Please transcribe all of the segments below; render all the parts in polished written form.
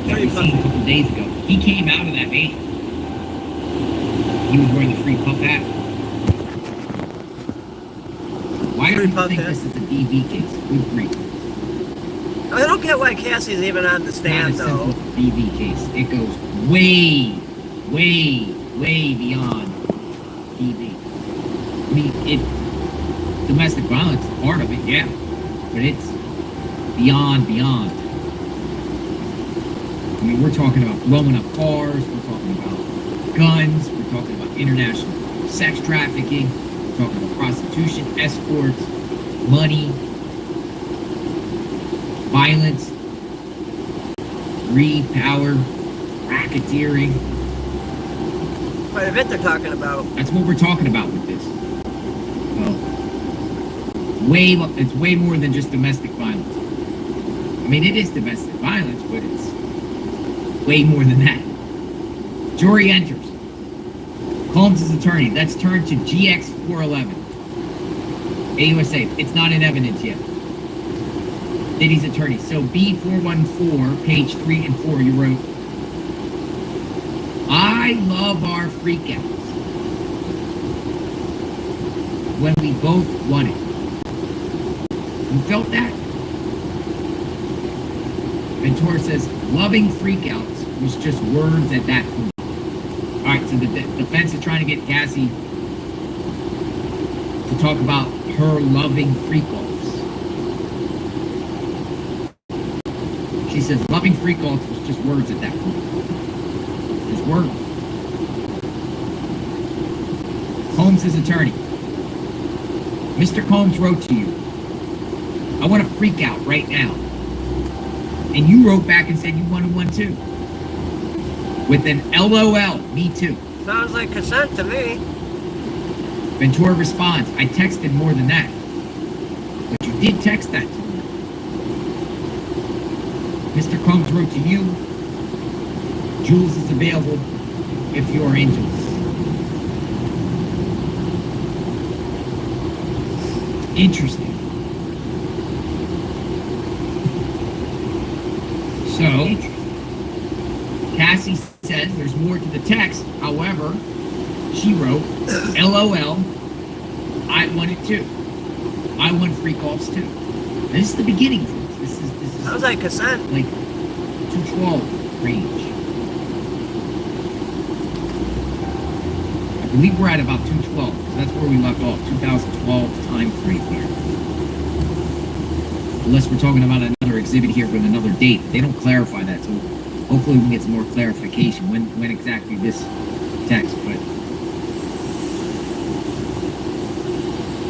that we seen a couple days ago. He came out of that van. He was wearing the free puff hat. Why do you think this is a DV case? Good grief. I don't get why Cassie's even on the stand, though. Not a simple DV case. It goes way, way, way beyond DV. I mean, domestic violence is part of it, yeah, but it's beyond. I mean, we're talking about blowing up cars, we're talking about guns, we're talking about international sex trafficking, we're talking about prostitution, escorts, money, violence, greed, power, racketeering. Quite a bit they're talking about. That's what we're talking about with this. Well, it's way more than just domestic violence. I mean, it is domestic violence, but it's way more than that. Jury enters. Holmes' attorney. Let's turn to GX411. AUSA. It's not in evidence yet. Diddy's attorney. So B414, page 3 and 4, you wrote, I love our freakouts when we both won it. You felt that? Ventura says, loving freakouts was just words at that point. Alright, so the defense is trying to get Cassie to talk about her loving freakouts. She says, loving freakouts was just words at that point. Just words. Combs' attorney. Mr. Combs wrote to you, I want to freak out right now. And you wrote back and said you wanted one too. With an LOL, me too. Sounds like consent to me. Ventura responds, I texted more than that. But you did text that to me. Mr. Combs wrote to you, Jules is available if you are into it. Interesting. So, Cassie says there's more to the text. However, she wrote, LOL, I want it too. I want freak offs too. This is the beginning, folks. This is Sounds like consent. Like 212 range. I believe we're at about 212, because that's where we left off, 2012 time frame here. Unless we're talking about another exhibit here with another date. They don't clarify that, so hopefully we can get some more clarification when exactly this text, but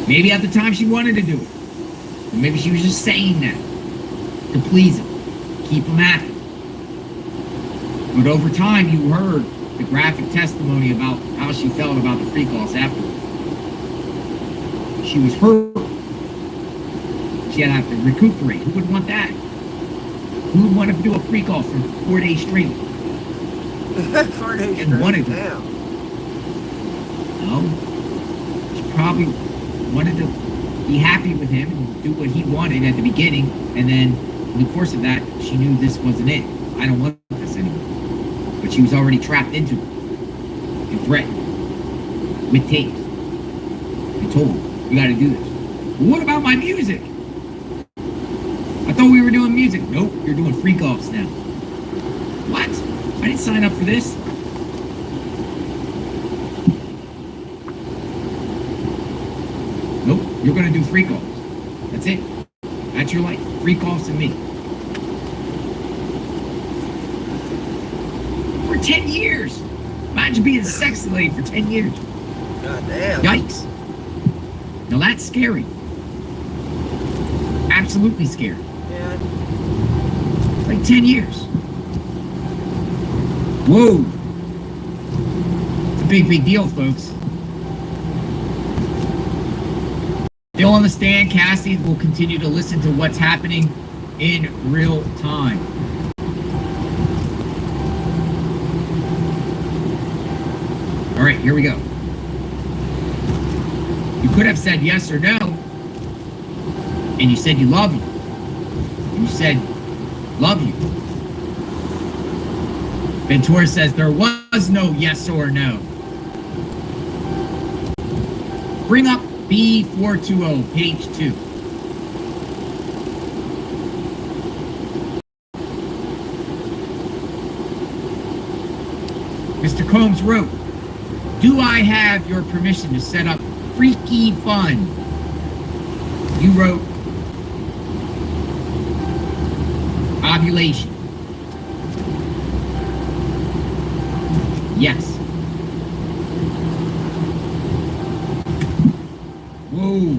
maybe at the time she wanted to do it. Or maybe she was just saying that to please him, keep him happy. But over time you heard the graphic testimony about how she felt about the freak-offs afterwards. She was hurt. She had to have to recuperate. Who would want that? Who would want to do a freak-off for 4 days straight? 4 days And wanted to. Damn. No. She probably wanted to be happy with him and do what he wanted at the beginning, and then in the course of that, she knew this wasn't it. I don't want this anymore. But she was already trapped into it and threatened with tapes and told him, you gotta do this. Well, what about my music? I thought we were doing music. Nope, you're doing freak-offs now. What? I didn't sign up for this. Nope, you're gonna do freak-offs. That's it. That's your life. Freak-offs and me. For 10 years. Imagine being a sex slave for 10 years. God damn. Yikes. Now that's scary. Absolutely scary. Yeah. Like 10 years. Whoa. It's a big, big deal, folks. Still on the stand, Cassie will continue to listen to what's happening in real time. All right, here we go. You could have said yes or no, and you said you love you. And you said, love you. Ventura says there was no yes or no. Bring up B420, page 2. Mr. Combs wrote, do I have your permission to set up freaky fun? You wrote, ovulation. Yes. Whoa.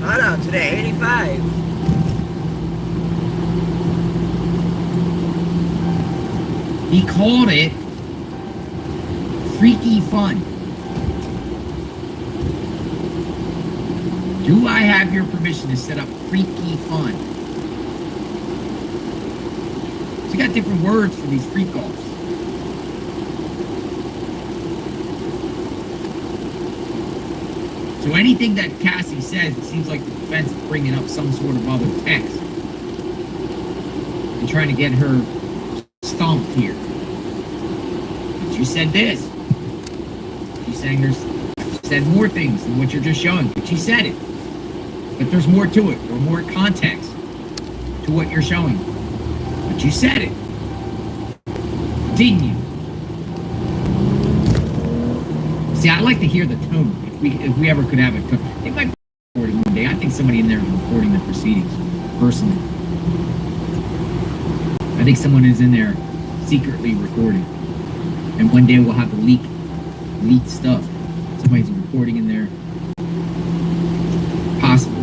Hot out today, 85. He called it freaky fun. Do I have your permission to set up freaky fun? So you got different words for these freak offs. So anything that Cassie says, it seems like the defense is bringing up some sort of other text and trying to get her stumped here. But you said this. She's saying she said more things than what you're just showing. But she said it. But there's more to it. There's more context to what you're showing. But you said it. Didn't you? See, I like to hear the tone. If we ever could have a tone. They might be recording one day. I think somebody in there is recording the proceedings, personally. I think someone is in there secretly recording. And one day we'll have the leaked stuff. Somebody's recording in there. Possible.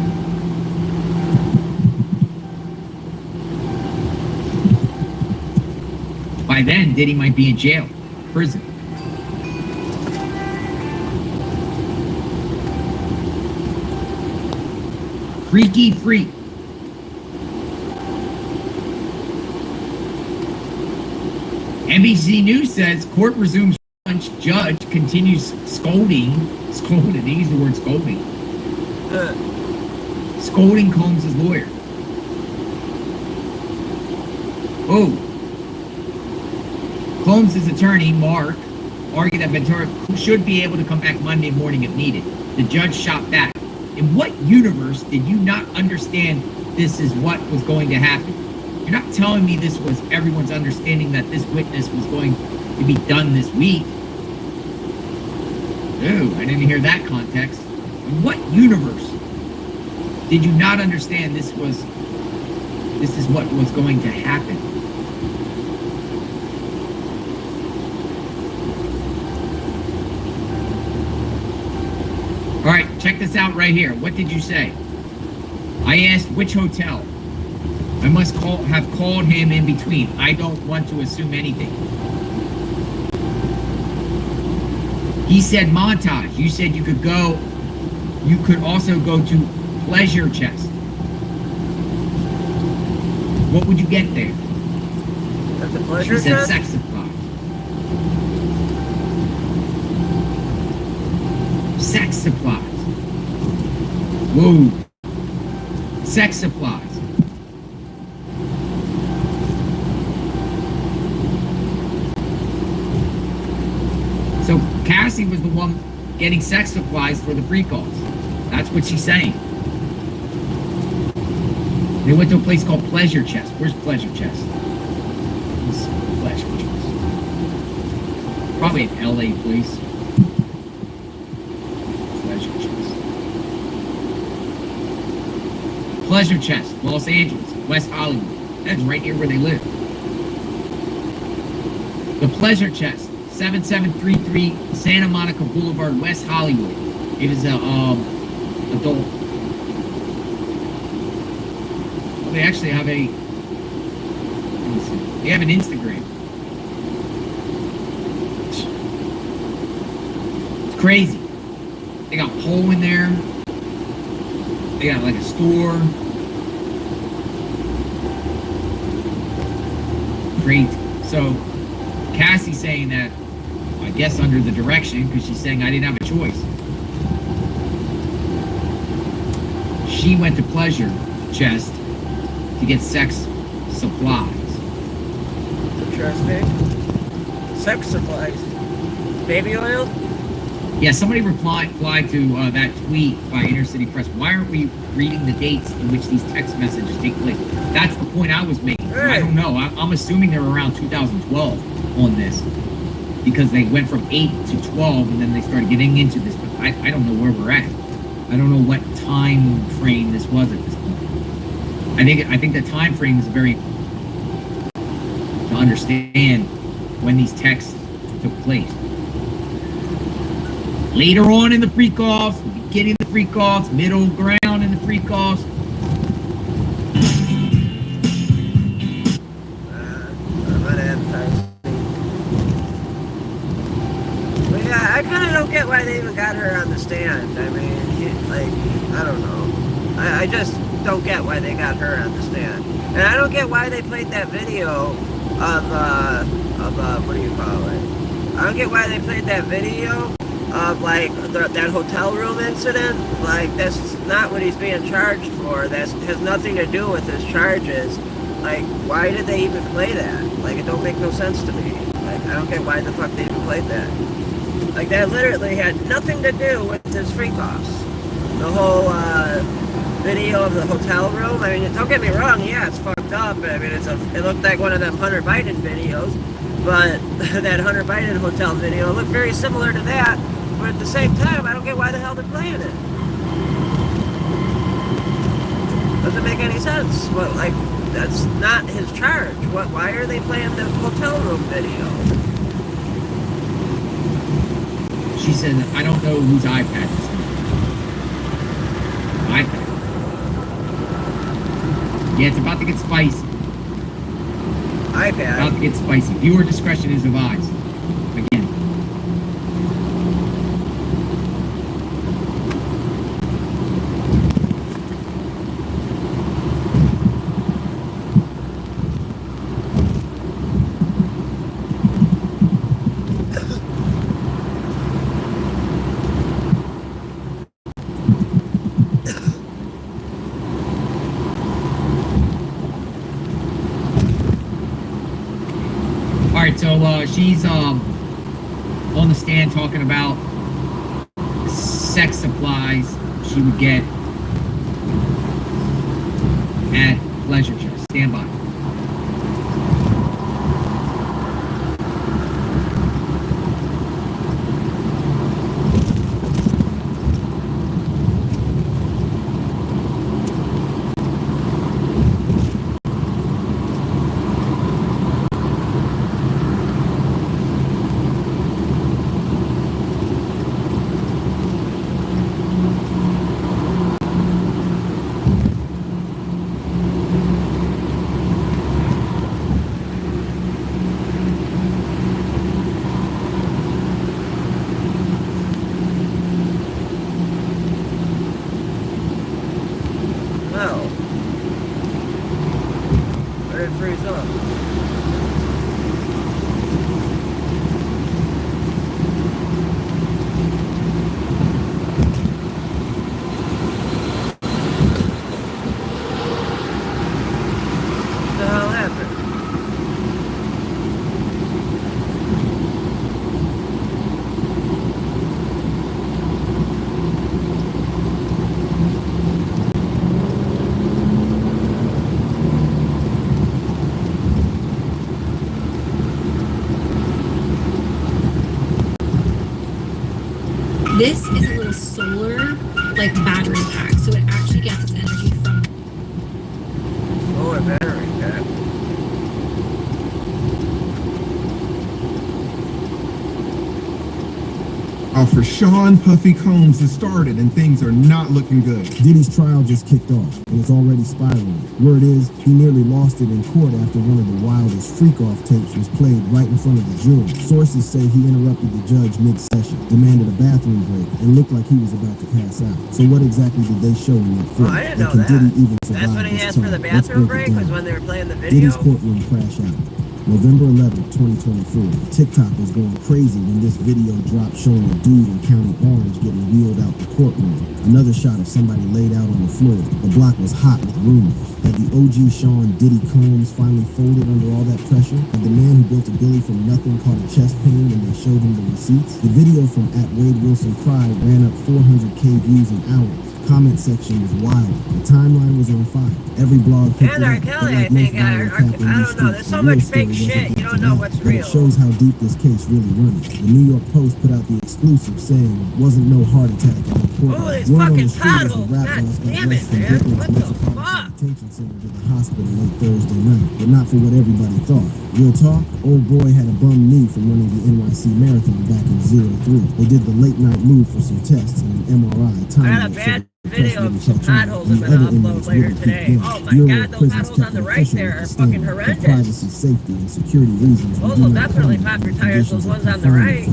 By then, Diddy might be in jail, prison. Freaky freak. NBC News says court resumes lunch. Judge continues scolding. Scolding. They use the word scolding. Scolding Combs' lawyer. Oh. Combs' attorney, Mark, argued that Ventura should be able to come back Monday morning if needed. The judge shot back. In what universe did you not understand this is what was going to happen? You're not telling me this was everyone's understanding that this witness was going to be done this week. Ooh, I didn't hear that context. In what universe did you not understand this is what was going to happen? All right, check this out right here. What did you say? I asked which hotel. I must have called him in between. I don't want to assume anything. He said Montage. You said you could go. You could also go to Pleasure Chest. What would you get there? At the Pleasure Chest? She said Chest? sex supplies. Sex supplies. Whoa. Sex supplies. So Cassie was the one getting sex supplies for the free calls. That's what she's saying. They went to a place called Pleasure Chest. Where's Pleasure Chest? What's Pleasure Chest? Probably an LA place. Pleasure Chest. Pleasure Chest, Los Angeles, West Hollywood. That's right here where they live. The Pleasure Chest, 7733 Santa Monica Boulevard, West Hollywood. It is a adult. Well, they actually have they have an Instagram. It's crazy. They got a pole in there. They got like a store. Crazy. So Cassie's saying that, I guess under the direction, because she's saying I didn't have a choice. She went to Pleasure Chest to get sex supplies. Interesting. Sex supplies. Baby oil? Yeah, somebody replied to that tweet by Inner City Press. Why aren't we reading the dates in which these text messages take place? That's the point I was making. Right. I don't know. I'm assuming they were around 2012 on this because they went from 8 to 12 and then they started getting into this. But I don't know where we're at. I don't know what time frame this was at this point. I think the time frame is very to understand when these texts took place. Later on in the freak-offs, the beginning of the freak-offs, middle ground in the freak-offs. But yeah, I kind of don't get why they even got her on the stand. I mean, I don't know. I just don't get why they got her on the stand. And I don't get why they played that video of what do you call it? I don't get why they played that video of like that hotel room incident. Like, that's not what he's being charged for. That has nothing to do with his charges. Like, why did they even play that? Like, it don't make no sense to me. Like, I don't get why the fuck they even played that. Like, that literally had nothing to do with his freak-offs. The whole video of the hotel room. I mean, don't get me wrong. Yeah, it's fucked up. I mean, it looked like one of them Hunter Biden videos. But that Hunter Biden hotel video looked very similar to that. But at the same time, I don't get why the hell they're playing it. Doesn't make any sense. But, like, that's not his charge. Why are they playing the hotel room video? She said, I don't know whose iPad this is. iPad. Yeah, it's about to get spicy. iPad? About to get spicy. Viewer discretion is advised. Again. So she's on the stand talking about sex supplies she would get at Pleasure Chest. Stand by. This is a little solar, like, battery pack, so it actually gets its energy from... Oh, a battery pack. For Sean, Puffy Combs has started and things are not looking good. Diddy's trial just kicked off and it's already spiraling. Word is, he nearly lost it in court after one of the wildest freak-off tapes was played right in front of the jury. Sources say he interrupted the judge mid-session, demanded a bathroom break, and looked like he was about to pass out. So what exactly did they show in that film? Oh, I didn't know and can that. Diddy even survive That's when he this asked for the trial? Let's bathroom break break, it down. was when they were playing the video? Diddy's courtroom crash out. November 11th, 2024. TikTok was going crazy when this video dropped showing a dude in County Orange getting wheeled out the courtroom. Another shot of somebody laid out on the floor. The block was hot with rumors. Had the OG Sean Diddy Combs finally folded under all that pressure? Had the man who built a Billy from nothing caught a chest pain when they showed him the receipts? The video from @WadeWilsonCry ran up 400K views in hours. Comment section was wild. The timeline was on fire. Every blog picked And it R. up. Kelly, But I think. most viral crap in I these don't know. There's streets, so the much real story fake wasn't shit. You up don't to know that. what's But it real. shows how deep this case really runs. The New York Post put out the exclusive saying it wasn't no heart attack in the court. Oh, these Word on fucking the street is the potholes. rap God boss got damn rushed it, from man. Brooklyn's What the Metropolitan fuck? Detention Center to the hospital late Thursday night, but not for what everybody thought. Real talk, old boy had a bum knee from running the NYC Marathon back in '03. They did the late night move for some tests and an MRI. I got a bad video of some potholes I'm gonna upload later today. Oh my god, those potholes on the right there are fucking horrendous. Privacy, safety, and security reasons. Those will definitely pop your tires, those ones on the right.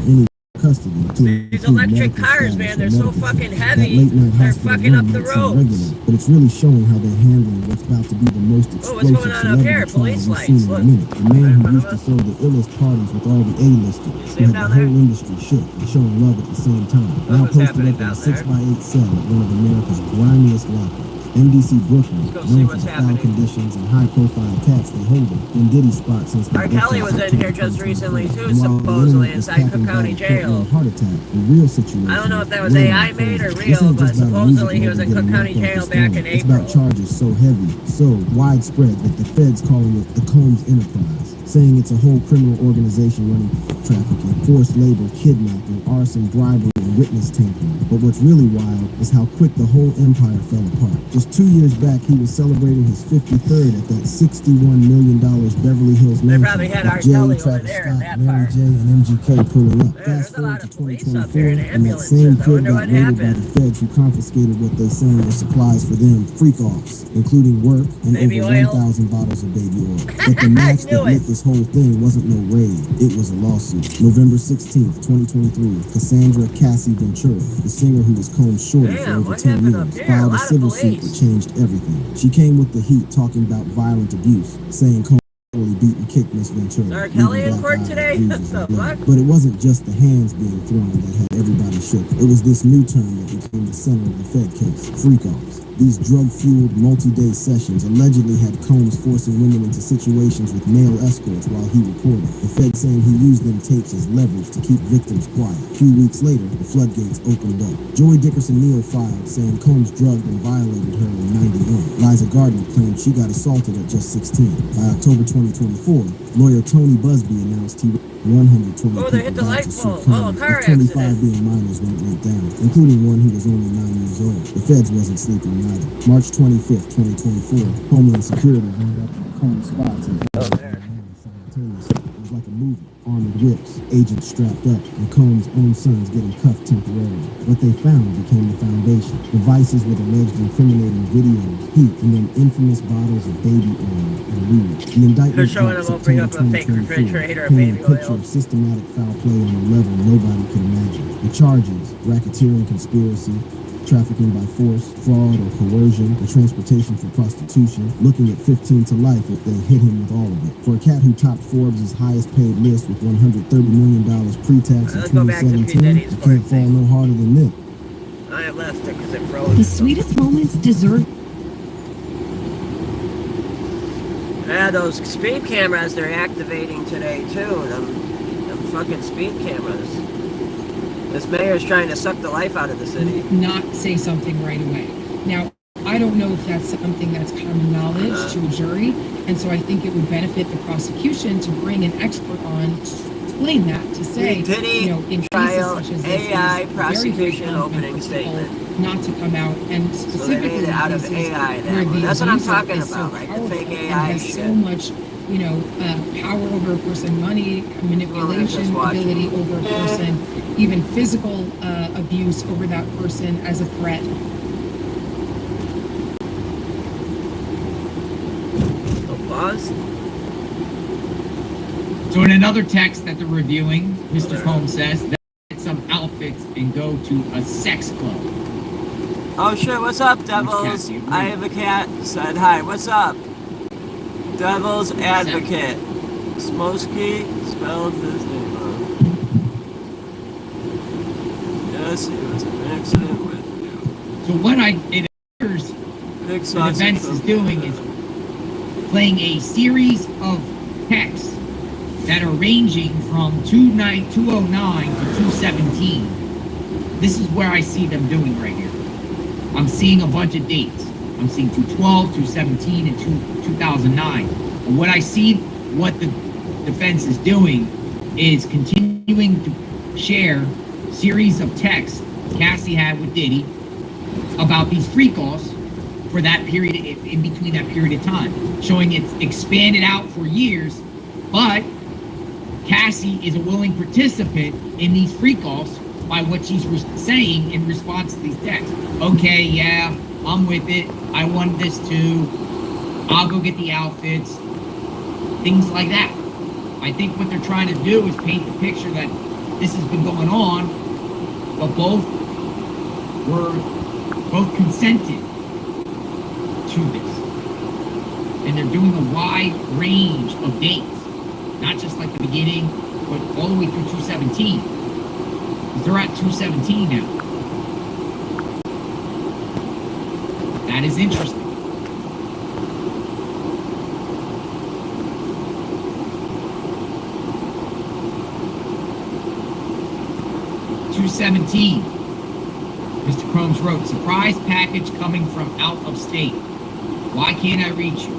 Custody These electric cars, man, they're so fucking heavy, they're fucking up the roads. But it's really showing how they're handling what's about to be the most Oh, explosive what's going on up here? celebrity trial Police we've lights, seen in a look. minute. The man who used to throw the illest parties with all the A-listers, see who him had the down whole there? industry shook and showing love at the same time. Now what's posted happening up in a down there. 6x8 cell at one of America's grimiest lockers. MDC Brooklyn, Let's go see known for what's the foul happening. conditions and high-profile cats they hold it, in Diddy spot since the R. Kelly was in here just recently too, And while the supposedly, internet was inside Cook capping County about a courtroom Jail. heart attack, the real situation I don't know if that was really AI made or unfolds. real, This ain't but just about a supposedly music he was in label Cook getting County knocked Jail off the back throne. in It's about April. charges so heavy, so widespread that the feds calling it the Combs Enterprise, saying it's a whole criminal organization running trafficking, forced labor, kidnapping, arson, bribery, and witness tampering. But what's really wild is how quick the whole empire fell apart. Just 2 years back, he was celebrating his 53rd at that $61 million Beverly Hills They mansion. probably had with R. Jay, Kelly over Travis there in Scott, that Mary part. J, and MGK pulling up. Man, Fast there's a forward lot to of police up here 2024, and and that ambulances. same I crib wonder got what raided by happened. the feds who confiscated what they saying was supplies for them freak-offs, including work and Baby over oil. 1,000 bottles of baby oil. But the match knew that it. lit this whole thing wasn't no raid. It was a lawsuit. November 16th, 2023, Cassandra Cassie Ventura, the singer who was Combs' shorty for Damn, over what 10 happened years, up here? A filed a lot of civil suit that police. changed everything. She came with the heat talking about violent abuse, saying Combs beat and kicked Miss Ventura. R. Kelly leaving in black court eyes today? and What bruises the and blood. fuck? But it wasn't just the hands being thrown that had everybody shook. It was this new term that became the center of the Fed case, freak-offs. These drug-fueled, multi-day sessions allegedly had Combs forcing women into situations with male escorts while he recorded. The Fed saying he used them tapes as leverage to keep victims quiet. A few weeks later, the floodgates opened up. Joy Dickerson-Neal filed saying Combs drugged and violated her in '91. Liza Gardner claimed she got assaulted at just 16. By October 2024, lawyer Tony Busby announced he 120 Oh, they hit the people died light to pole. sue Oh, Combs, car with 25 accident. being minors when it went down, including one who was only 9 years old. The feds wasn't sleeping either. March 25th, 2024, Homeland Security rounded up the Combs spots and simultaneously. It was like a movie. Armored whips, agents strapped up, and Combs' own sons getting cuffed temporarily. What they found became the foundation. Devices with alleged incriminating videos, heat, and then infamous bottles of baby oil and lube. The indictment They're showing dropped them opening up September a fake 2024, refrigerator of painting baby a picture oil. of systematic foul play on a level nobody could imagine. The charges, racketeering conspiracy, trafficking by force, fraud or coercion, or transportation for prostitution, looking at 15 to life if they hit him with all of it. For a cat who topped Forbes' highest paid list with $130 million pre-tax in Let's go back to P. 2017, Diddy's you court can't fall thing. no harder than this. I left it because it The froze. sweetest moments deserve. Yeah, those speed cameras they're activating today too. Them fucking speed cameras. This mayor's trying to suck the life out of the city. Not say something right away. Now, I don't know if that's something that's common knowledge to a jury, and so I think it would benefit the prosecution to bring an expert on to explain that, to say, Diddy you know, in cases trial such as this, AI it is very, very prosecution common opening for people statement. not to come out, and So they specifically made it out of in cases AI where now. the That's what I'm abuser talking is so about, right? The powerful fake and AI has shit. so much, you know, power over a person, money, manipulation just watching. ability over a person, even physical abuse over that person as a threat. Pause. So in another text that they're reviewing, Mr. Combs says that get some outfits and go to a sex club. Oh shit, what's up, Devils? cat do you I bring? have a cat. Said hi, what's up? Devil's Advocate. Smosky spelled his name wrong. Yes, he was in an accident with you. So what it appears Big the sausage defense is from doing Canada. is playing a series of texts that are ranging from 209 to 217. This is where I see them doing right here. I'm seeing a bunch of dates. I'm seeing 212, 217, and 2009. And what I see, what the defense is doing is continuing to share series of texts Cassie had with Diddy about these freak-offs for that period, in between that period of time, showing it's expanded out for years, but Cassie is a willing participant in these freak-offs by what she's saying in response to these texts. Okay, yeah, I'm with it. I want this too. I'll go get the outfits. Things like that. I think what they're trying to do is paint the picture that this has been going on, but both consented to this. And they're doing a wide range of dates. Not just like the beginning, but all the way through 217. They're at 217 now. That is interesting. $217. Mr. Combs wrote, surprise package coming from out of state. Why can't I reach you?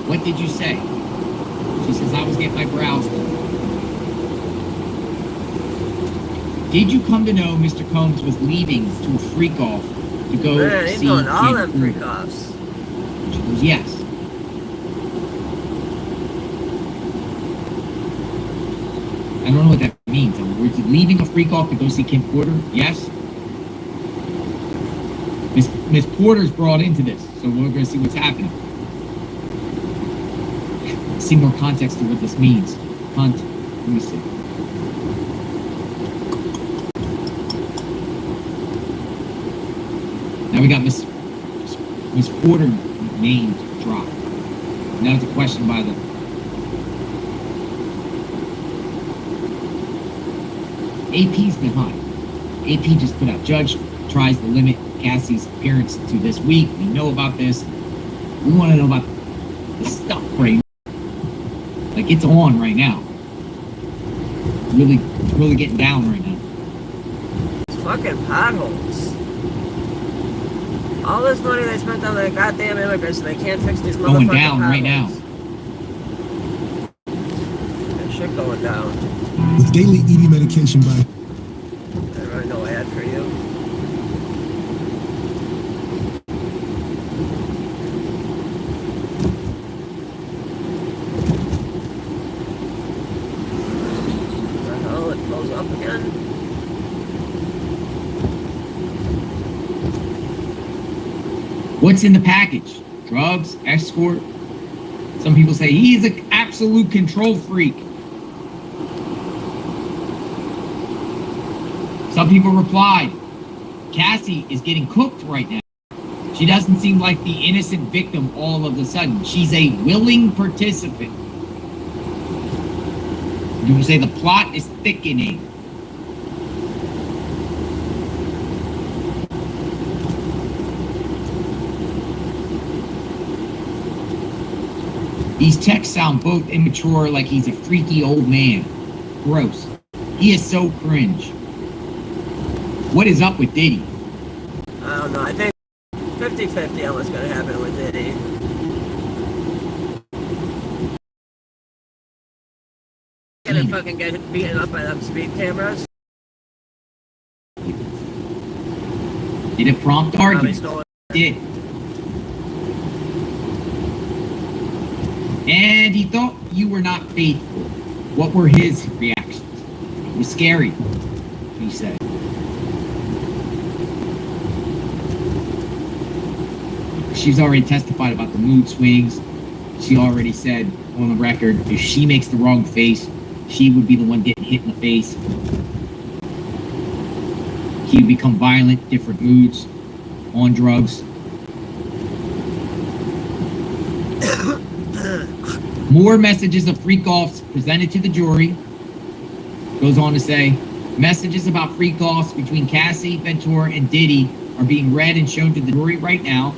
What did you say? She says, I was getting my brows done. Did you come to know Mr. Combs was leaving to a freak off to go Man, he's see doing all them Kid freak Porter? offs. She goes, yes. I don't know what that means. Was he leaving a freak off to go see Kim Porter? Yes. Miss Porter's brought into this, so we're going to see what's happening. See more context to what this means. Let me see. Now we got Miss Porter named dropped. Now it's a question by the AP's been hot. AP just put out judge tries to limit Cassie's appearance to this week. We know about this. We want to know about the stuff right now. Like it's on right now. Really getting down right now. It's fucking potholes. All this money they spent on the goddamn immigrants and they can't fix these motherfucking Going down potholes. right now. That shit going down. With daily ED medication by There really no ad for you. The hell, it flows up again? What's in the package? Drugs, escort. Some people say he's an absolute control freak. Some people replied, Cassie is getting cooked right now. She doesn't seem like the innocent victim all of a sudden. She's a willing participant. People say the plot is thickening. These texts sound both immature, like he's a freaky old man. Gross. He is so cringe. What is up with Diddy? I don't know. I think 50-50 on what's going to happen with Diddy. Gonna fucking get beaten up by them speed cameras. Did it prompt Probably argument? stole Did. And he thought you were not faithful. What were his reactions? It was scary, he said. She's already testified about the mood swings. She already said on the record, if she makes the wrong face, she would be the one getting hit in the face. He would become violent, different moods, on drugs. More messages of freak-offs presented to the jury. Goes on to say, messages about freak-offs between Cassie, Ventura, and Diddy are being read and shown to the jury right now.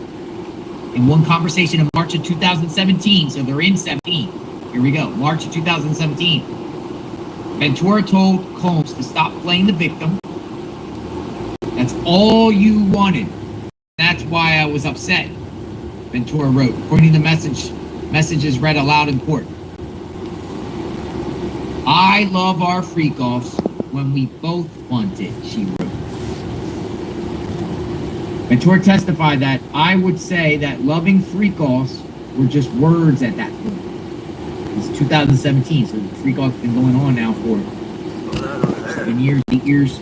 In one conversation in March of 2017, so they're in 17. Here we go, March of 2017. Ventura told Combs to stop playing the victim. That's all you wanted. That's why I was upset, Ventura wrote, according to the messages read aloud in court. I love our freak-offs when we both want it, she wrote. Ventura testified that I would say that loving freak-offs were just words at that point. It's 2017, so the freak-off's been going on now for 7 years, 8 years.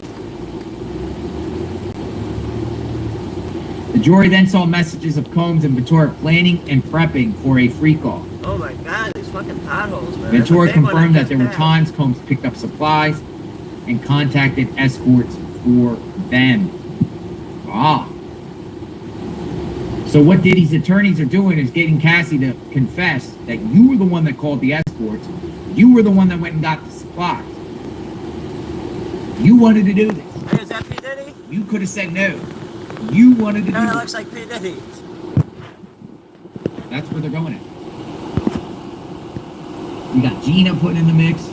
The jury then saw messages of Combs and Ventura planning and prepping for a freak-off. Oh my god, these fucking potholes, man. Ventura confirmed that there were times Combs picked up supplies and contacted escorts for them. Ah. So what Diddy's attorneys are doing is getting Cassie to confess that you were the one that called the escorts. You were the one that went and got the supplies. You wanted to do this. Hey, is that P. Diddy? You could have said no. You wanted to do That this. looks like P. Diddy. That's where they're going at. We got Gina putting in the mix.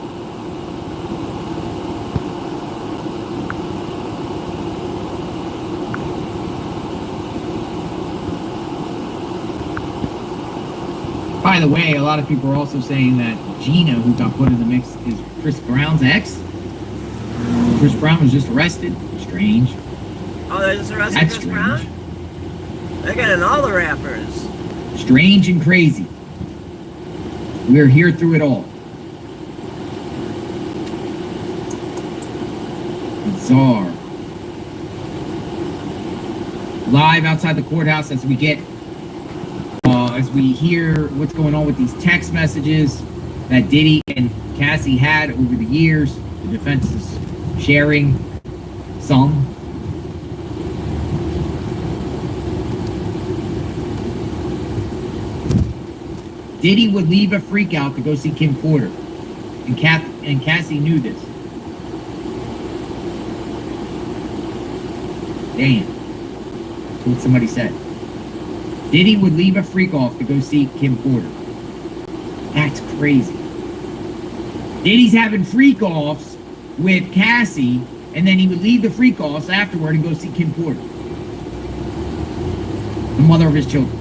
By the way, a lot of people are also saying that Gina, who got put in the mix, is Chris Brown's ex. Chris Brown was just arrested. Strange. Oh, they just arrested That's Chris strange. Brown? They're getting all the rappers. Strange and crazy. We're here through it all. Bizarre. Live outside the courthouse as we hear what's going on with these text messages that Diddy and Cassie had over the years. The defense is sharing some. Diddy would leave a freak out to go see Kim Porter. And Cassie knew this. Damn. That's what somebody said. Diddy would leave a freak off to go see Kim Porter. That's crazy. Diddy's having freak offs with Cassie, and then he would leave the freak offs afterward and go see Kim Porter, the mother of his children.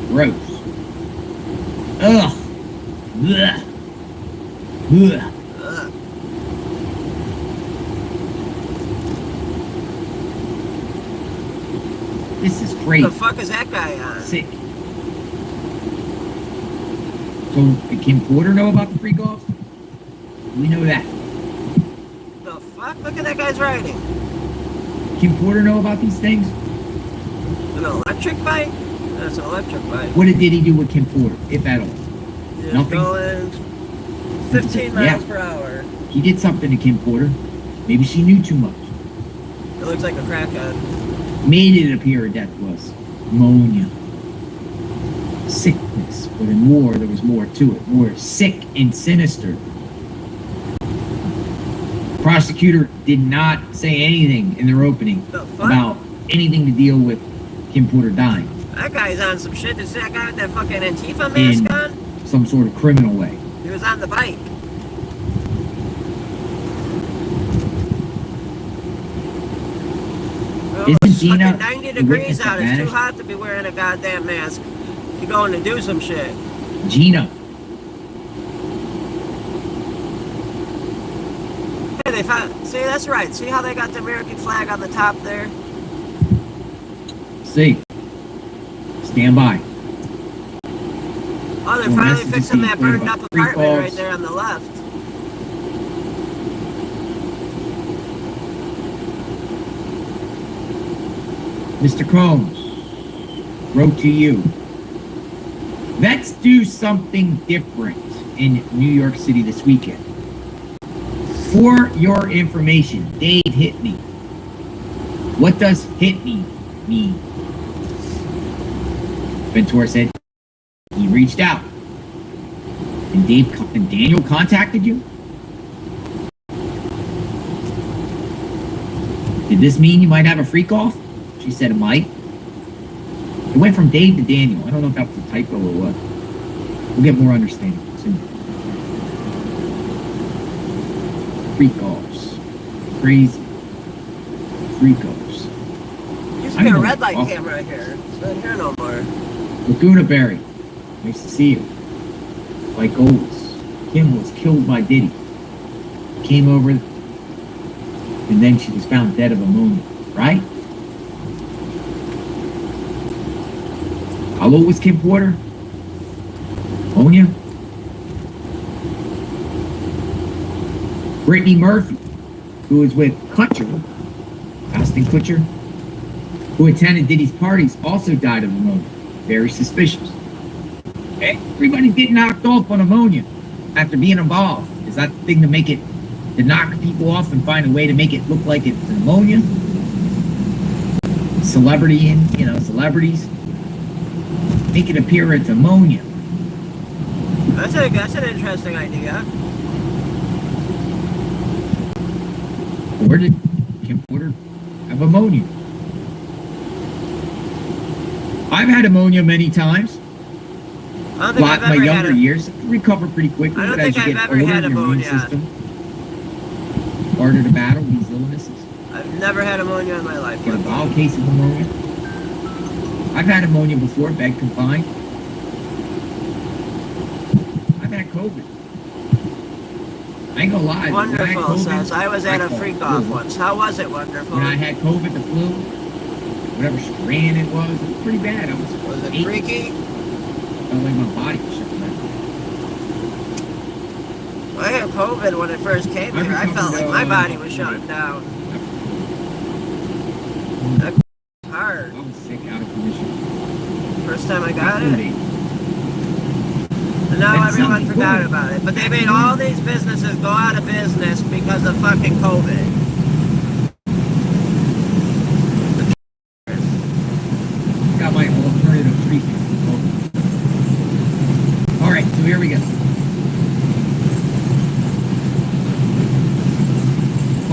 Gross. Ugh. Ugh. Ugh. This is crazy. What the fuck is that guy on? Sick. So, did Kim Porter know about the freak offs? We know that. The fuck? Look at that guy's writing. Kim Porter know about these things? An electric bike? That's an electric bike. What did Diddy do with Kim Porter, if at all? He's Nothing? going 15 miles per hour. He did something to Kim Porter. Maybe she knew too much. It looks like a crackhead. Made it appear her death was pneumonia. Sickness. But in war, there was more to it. More sick and sinister. Prosecutor did not say anything in their opening about anything to deal with Kim Porter dying. That guy's on some shit. Is that guy with that fucking Antifa mask In on? some sort of criminal way. He was on the bike. Oh, Isn't it's Gina fucking 90 the witness degrees that out. It's too vanished? hot to be wearing a goddamn mask. You're going to do some shit. Gina. Hey, they found. See, that's right. See how they got the American flag on the top there? See. Stand by. Oh, they're Well, finally messages fixing that being burned about up freak apartment right offs. there on the left. Mr. Combs wrote to you. Let's do something different in New York City this weekend. For your information, Dave hit me. What does hit me mean? Ventura said he reached out. And Daniel contacted you? Did this mean you might have a freak off? She said it might. It went from Dave to Daniel. I don't know if that was a typo or what. We'll get more understanding soon. Freak offs. Crazy. Freak offs. Used to be a red light camera here. It's not here no more. Laguna Berry. Nice to see you. Like always, Kim was killed by Diddy. Came over, and then she was found dead of pneumonia, right? How old was Kim Porter? Pneumonia? Brittany Murphy, who was with Kutcher, Ashton Kutcher, who attended Diddy's parties, also died of pneumonia. Very suspicious. Okay? Everybody's getting knocked off on pneumonia after being involved. Is that the thing to make it, to knock people off and find a way to make it look like it's pneumonia? Celebrities make it appear it's ammonia. That's an interesting idea. Or did Kim Porter have ammonia? I've had ammonia many times. I don't think I've My ever younger had years recover pretty quickly. I don't but as think you I've get ever older, had your immune ammonia. system harder to battle these illnesses. I've never had ammonia in my life. Get a mild case of pneumonia. I've had ammonia before, bed confined. I've had COVID. I ain't gonna lie. when I had Wonderful, COVID, says. I was at a caught freak flu. off once. How was it wonderful? When I had COVID, the flu, whatever strand it was pretty bad. I was it eight. freaky? Felt like my body was shutting down. I had COVID when it first came here. I felt like my body was shutting down. That hard. I was sick out of commission. First time I got it. 40. And now That's everyone something forgot cool. about it. But they made all these businesses go out of business because of fucking COVID. Got my alternative treatment. All right, so here we go.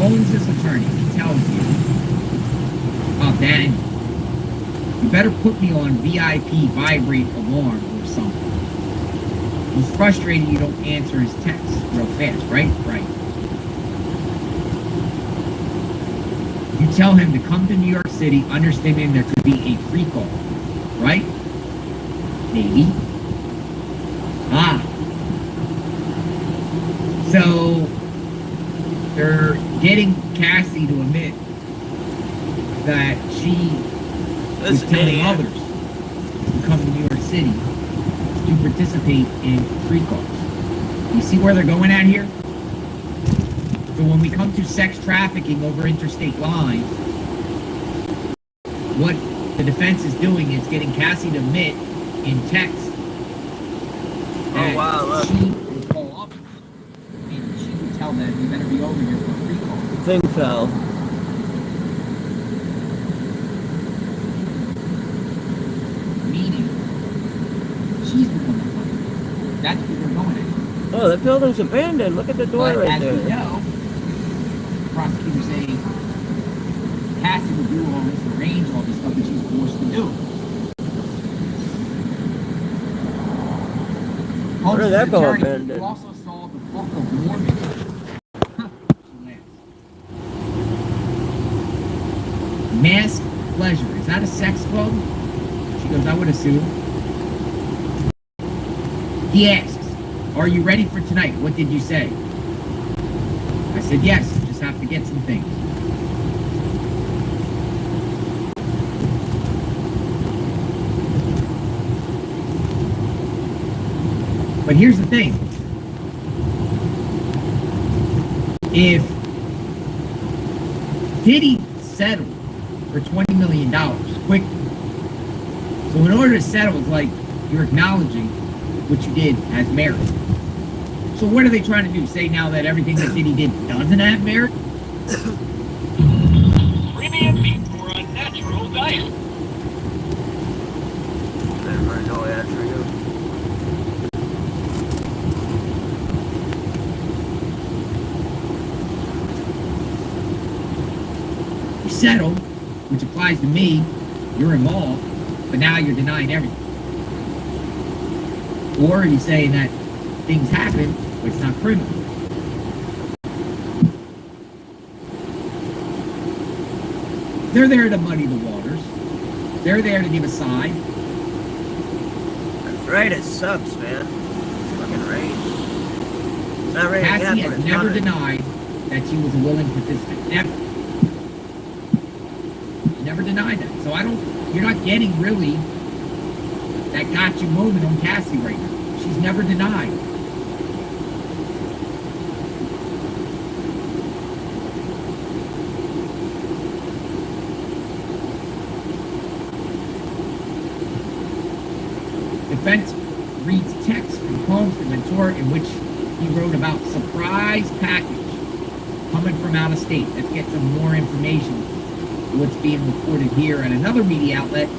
Owens' attorney tells you about that. You better put me on VIP vibrate alarm or something. He's frustrated you don't answer his texts real fast, right? Right. You tell him to come to New York City, understanding there could be a free call, right? Maybe. So they're getting Cassie to admit that she was telling others to come to New York City to participate in free calls. You see where they're going at here? So when we come to sex trafficking over interstate lines, what the defense is doing is getting Cassie to admit in text that she would call up and she would tell them, you better be over here for a free call. Thing fell. Meaning, she's become the target. That's what they're going at. Oh, that building's abandoned. Look at the door But right as there. we know, the prosecutor's saying Cassie would do all this, arrange all this stuff that she's forced to do. Where did that go Attorney, abandoned? You also saw the Book of Mormon. Masked pleasure. Is that a sex club? She goes, I would assume. He asks, are you ready for tonight? What did you say? I said, yes, just have to get some things. But here's the thing. If Diddy settled for $20 million quickly, so in order to settle, it's like you're acknowledging what you did has merit. So what are they trying to do? Say now that everything that Diddy did doesn't have merit? Premium meat for a natural diet. Never mind, no ad for you. settle, which applies to me, you're involved, but now you're denying everything. Or are you saying that things happen, but it's not criminal? They're there to muddy the waters. They're there to give a side. That's right, it sucks, man. Fucking right. It's not ready Cassie yet, but has it's never coming. denied that she was a willing participant. Never. Never denied that. So you're not getting really that gotcha moment on Cassie right now. She's never denied. Defense reads text from Combs to Ventura in which he wrote about surprise package coming from out of state. Let's get some more information on what's being reported here at another media outlet.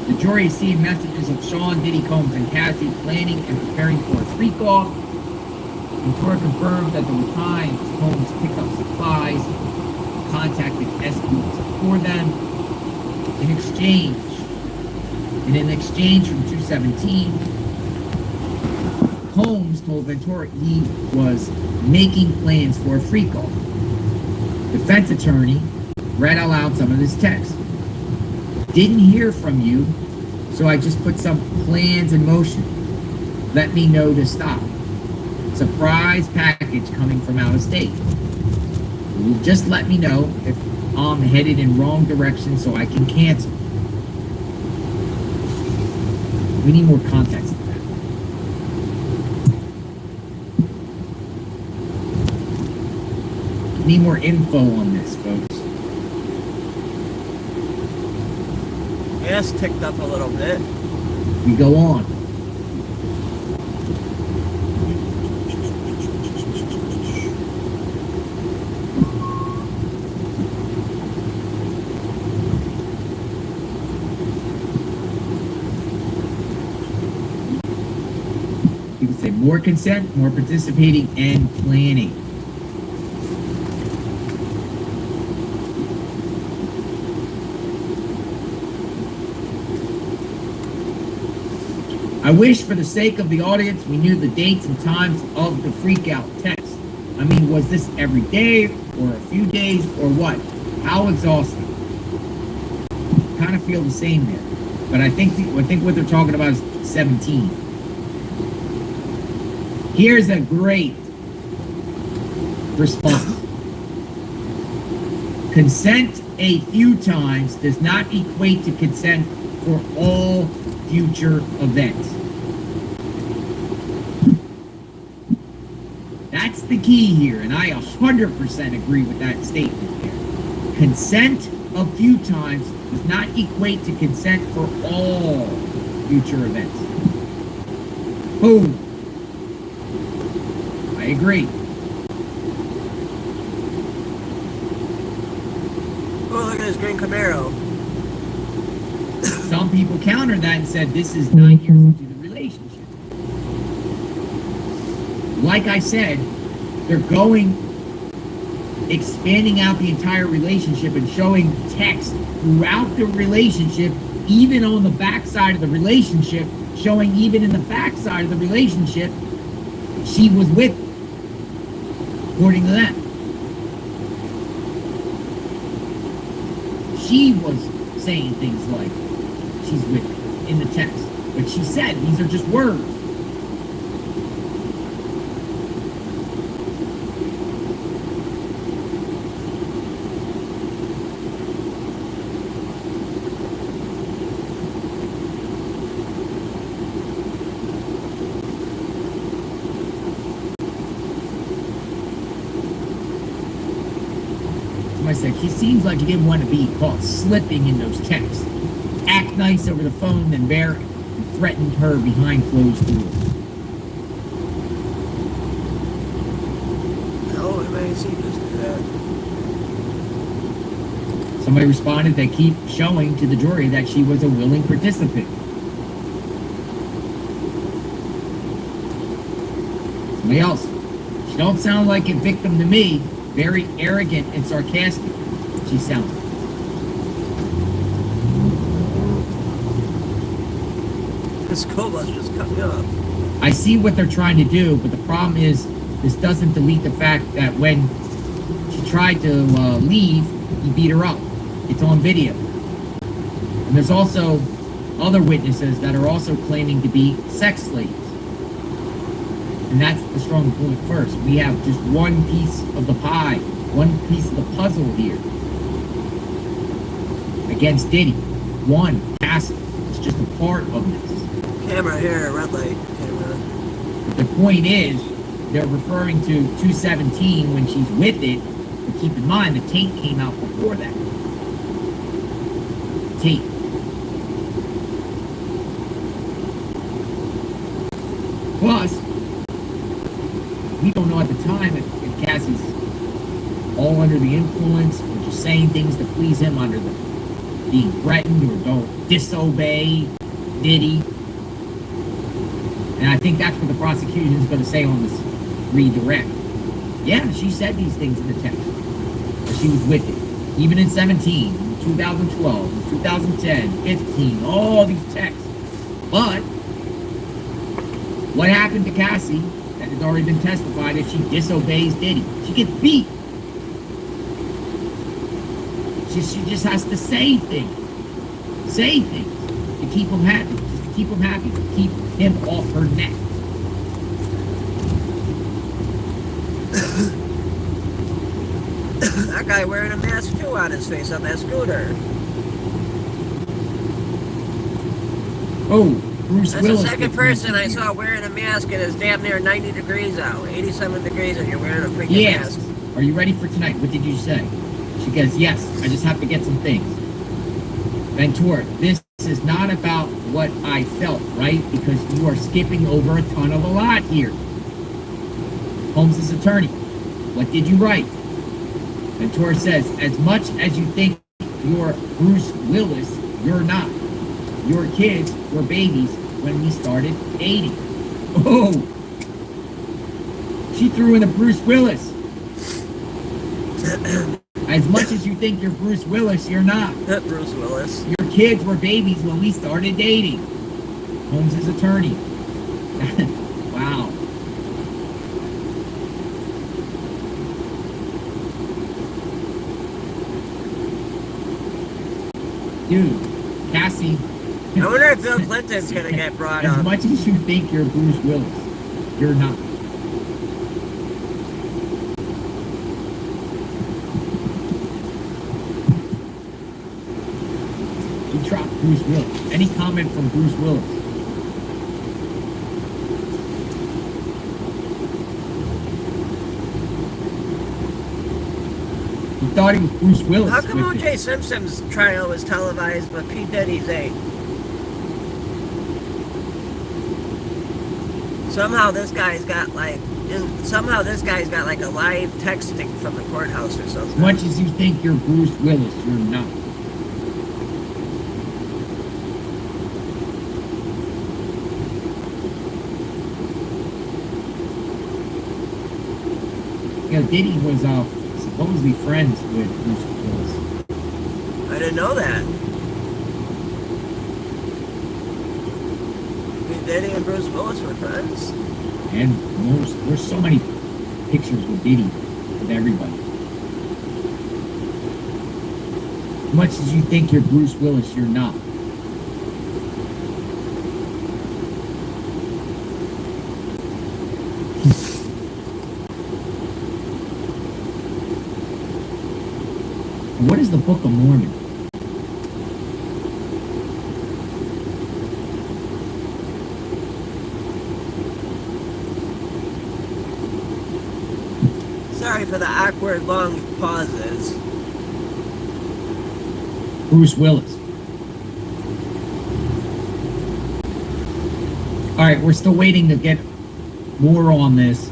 The jury is seeing messages of Sean Diddy Combs and Cassie planning and preparing for a freak-off. Ventura confirmed that there were times Combs picked up supplies and contacted escorts for them in exchange. And in exchange from 217, Combs told Ventura he was making plans for a freak-off. Defense attorney read aloud some of his text. Didn't hear from you, so I just put some plans in motion. Let me know to stop. Surprise package coming from out of state. Just let me know if I'm headed in wrong direction so I can cancel. We need more context to that. We need more info on this, folks. Yeah, it's ticked up a little bit. We go on. People say more consent, more participating, and planning. I wish for the sake of the audience we knew the dates and times of the freak-out text. I mean, was this every day or a few days or what? How exhausting? Kind of feel the same there. But I think what they're talking about is 17. Here's a great response. Consent a few times does not equate to consent for all future events. That's the key here, and I 100% agree with that statement there. Consent a few times does not equate to consent for all future events. Boom. I agree. Oh, look at this green Camaro. Some people countered that and said this is 9 years into the relationship. Like I said, they're expanding out the entire relationship and showing text throughout the relationship, even on the backside of the relationship, showing even in the backside of the relationship, she was with him, according to them. She was saying things like, she's with him in the text. But she said, these are just words. Somebody said, he seems like he didn't want to be caught slipping in those texts. Act nice over the phone, then bear and threatened her behind closed doors. Oh, anybody seen this do that? Somebody responded, they keep showing to the jury that she was a willing participant. Somebody else. She don't sound like a victim to me. Very arrogant and sarcastic. she's selling. This school bus just cut me off. I see what they're trying to do, but the problem is this doesn't delete the fact that when she tried to leave, he beat her up. It's on video. And there's also other witnesses that are also claiming to be sex slaves. And that's the strong point first. We have just one piece of the pie, one piece of the puzzle here against Diddy. One castle. It's just a part of this. Camera here, red light camera. The point is, they're referring to 217 when she's with it, but keep in mind the tape came out before that. Tape. Plus, we don't know at the time if Cassie's all under the influence or just saying things to please him under the being threatened or don't disobey Diddy. And I think that's what the prosecution is going to say on this redirect. Yeah, she said these things in the text. But she was with it. Even in 17, 2012, 2010, 15, all these texts. But what happened to Cassie that has already been testified if she disobeys Diddy? She gets beat. She just has to say things. Say things to keep him happy. Just to keep him happy. To keep him off her neck. That guy wearing a mask too on his face on that scooter. Oh, Bruce That's Willis. the second gets person I mentioned saw wearing a mask and it's damn near 90 degrees out. 87 degrees and you're wearing a freaking here. Yes. mask. Are you ready for tonight? What did you say? She goes, yes, I just have to get some things. Ventura, this is not about what I felt, right? Because you are skipping over a ton of a lot here. Holmes' attorney, what did you write? Ventura says, as much as you think you're Bruce Willis, you're not. Your kids were babies when we started dating. Oh! She threw in a Bruce Willis. As much as you think you're Bruce Willis, you're not. Bruce Willis. Your kids were babies when we started dating. Holmes' attorney. Wow. Dude, Cassie. I wonder if Bill Clinton's gonna get brought As up. much as you think you're Bruce Willis, you're not. You dropped Bruce Willis. Any comment from Bruce Willis? You thought he was Bruce Willis. How come with O.J. Simpson's trial was televised but P. Diddy's ain't? Somehow this guy's got like a live texting from the courthouse or something. As much as you think you're Bruce Willis, you're not. You know, Diddy was supposedly friends with Bruce Willis. I didn't know that. P. Diddy and Bruce Willis were friends. And there's so many pictures with Diddy, with everybody. As much as you think you're Bruce Willis, you're not. What is the Book of Mormon? Sorry for the awkward long pauses. Bruce Willis. All right, we're still waiting to get more on this.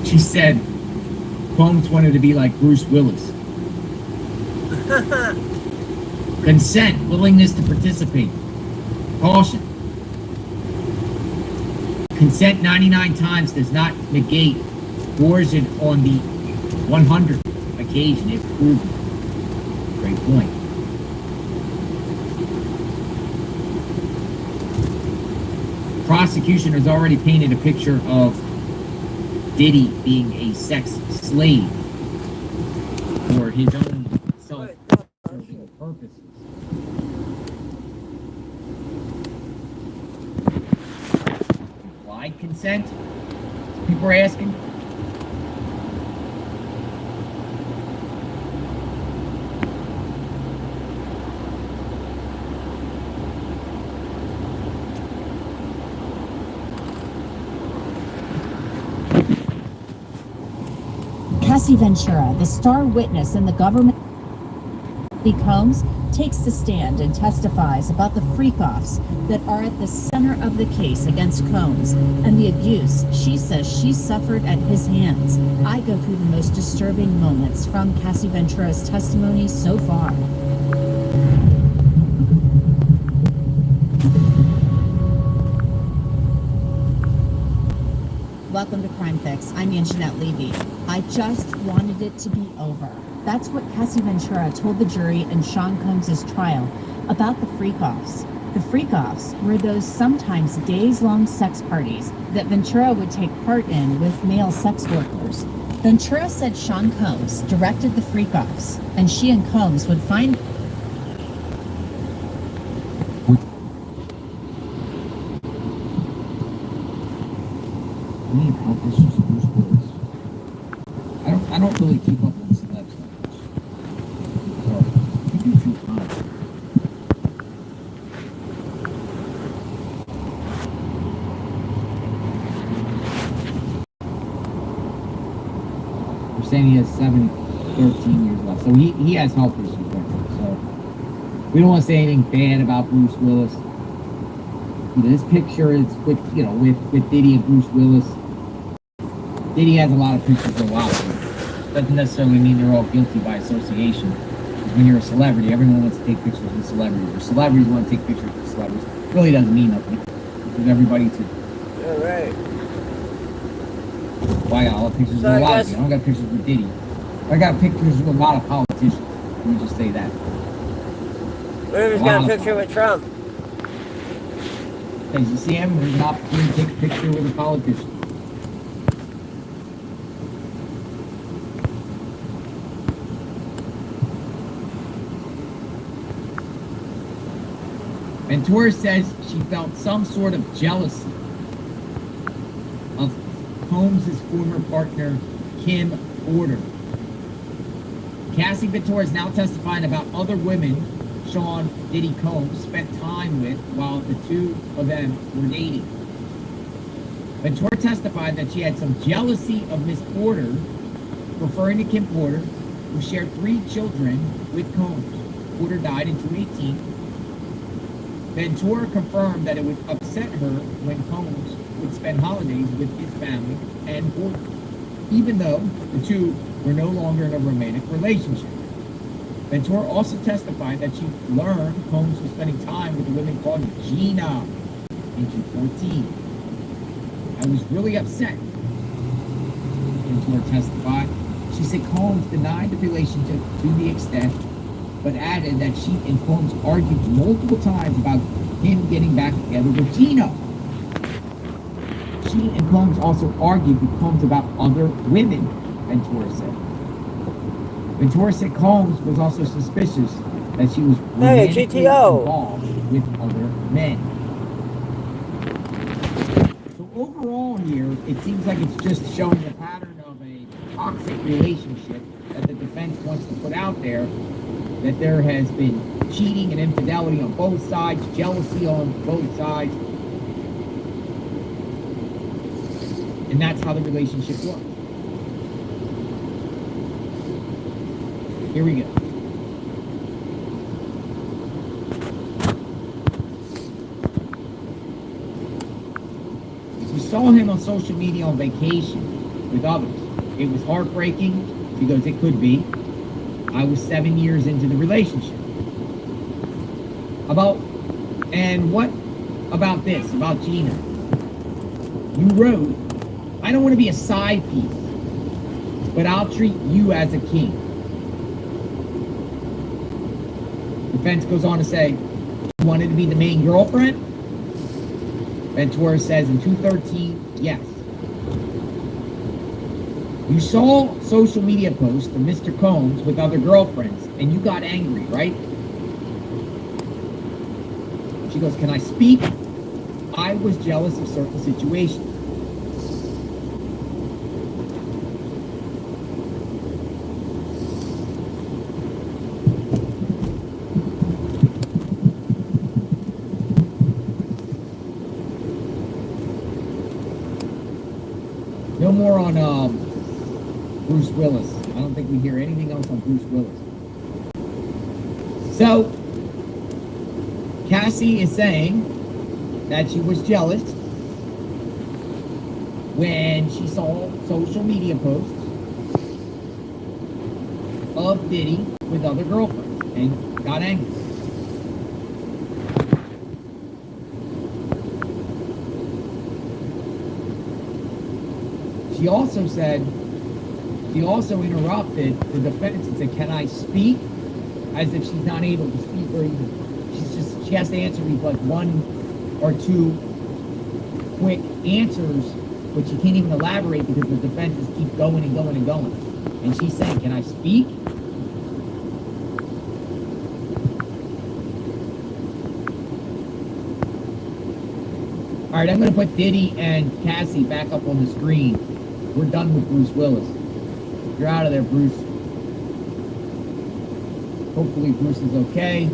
She said Combs wanted to be like Bruce Willis. Consent, willingness to participate. Caution. Consent 99 times does not negate coercion on the 100th occasion if proven. Great point. Prosecution has already painted a picture of Diddy being a sex slave for his own self-serving purposes. Implied consent? People are asking. Cassie Ventura, the star witness in the government, Combs, takes the stand and testifies about the freak-offs that are at the center of the case against Combs and the abuse she says she suffered at his hands. I go through the most disturbing moments from Cassie Ventura's testimony so far. Welcome to Crime Fix. I'm Anjanette Levy. I just wanted it to be over. That's what Cassie Ventura told the jury in Sean Combs' trial about the freak-offs. The freak-offs were those sometimes days-long sex parties that Ventura would take part in with male sex workers. Ventura said Sean Combs directed the freak-offs, and she and Combs would find I don't really keep up with celebs that much. So, you do too much. We're saying he has 13 years left. So he has health issues right now. So we don't want to say anything bad about Bruce Willis. You know, this picture is with Diddy and Bruce Willis. Diddy has a lot of pictures of a lot of people. Doesn't necessarily mean they're all guilty by association. Because when you're a celebrity, everyone wants to take pictures with celebrities. Or celebrities want to take pictures with celebrities. It really doesn't mean nothing. Because everybody to. All right. Why I got all pictures So with a I lot of guess- people. I don't got pictures with Diddy. I got pictures with a lot of politicians. Let me just say that. What if he's got a picture with Trump? Because you see him, there's an opportunity to take a picture with a politician. Ventura says she felt some sort of jealousy of Combs' former partner, Kim Porter. Cassie Ventura is now testifying about other women Sean Diddy Combs spent time with while the two of them were dating. Ventura testified that she had some jealousy of Miss Porter, referring to Kim Porter, who shared 3 children with Combs. Porter died in 2018. Ventura confirmed that it would upset her when Combs would spend holidays with his family and Porter, even though the two were no longer in a romantic relationship. Ventura also testified that she learned Combs was spending time with a woman called Gina in 2014. I was really upset, Ventura testified. She said Combs denied the relationship to the extent, but added that she and Combs argued multiple times about him getting back together with Gina. She and Combs also argued with Combs about other women, Ventura said. Ventura said Combs was also suspicious that she was romantically involved with other men. So overall here, it seems like it's just showing the pattern of a toxic relationship that the defense wants to put out there, that there has been cheating and infidelity on both sides, jealousy on both sides, and that's how the relationship works. Here we go. We saw him on social media on vacation with others. It was heartbreaking because it could be. I was 7 years into the relationship. And what about this, about Gina? You wrote, I don't want to be a side piece, but I'll treat you as a king. Defense goes on to say, you wanted to be the main girlfriend? Ventura says in 213, yes. You saw social media posts of Mr. Combs with other girlfriends, and you got angry, right? She goes, can I speak? I was jealous of certain situations. No more on Bruce Willis. I don't think we hear anything else on Bruce Willis. So, Cassie is saying that she was jealous when she saw social media posts of Diddy with other girlfriends and got angry. She also interrupted the defense and said, can I speak? As if she's not able to speak, or even, she has to answer these like one or two quick answers, but she can't even elaborate because the defenses keep going and going and going. And she's saying, can I speak? All right, I'm going to put Diddy and Cassie back up on the screen. We're done with Bruce Willis. You're out of there, Bruce. Hopefully Bruce is okay.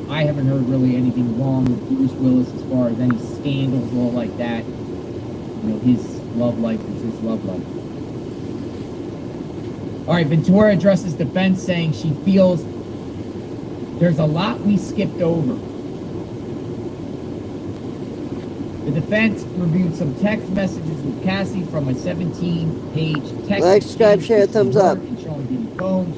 I haven't heard really anything wrong with Bruce Willis as far as any scandals or all like that. You know, his love life is his love life. All right, Ventura addresses defense saying she feels there's a lot we skipped over. The defense reviewed some text messages with Cassie from a 17-page text. Like, subscribe, share, thumbs up. And showing Diddy Combs.